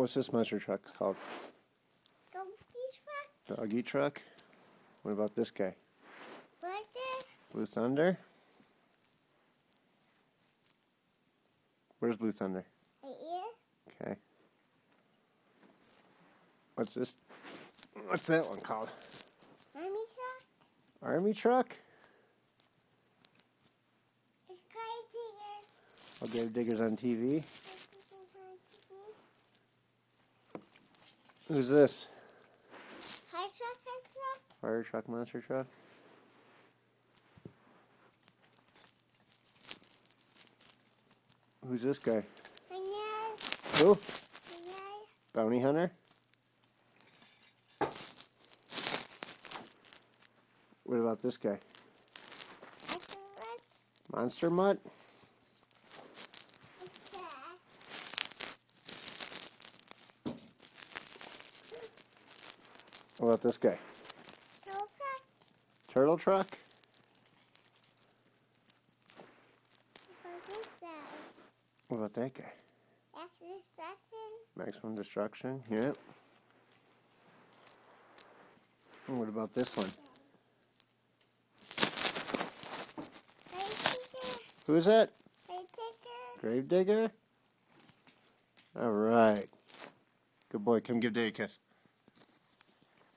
What's this monster truck called? Doggy truck. Doggy truck? What about this guy? Buster. Blue Thunder? Where's Blue Thunder? Right here. Okay. What's this? What's that one called? Army truck. Army truck? It's Grave Digger. I'll Grave Diggers on TV. Who's this? Fire truck, monster truck? Who's this guy? Who? Bounty hunter? What about this guy? Monster Mutt? What about this guy? Turtle truck? What about that guy? Maximum Destruction? Yeah. And what about this one? Who is that? Grave Digger? Alright. Good boy, come give Daddy a kiss.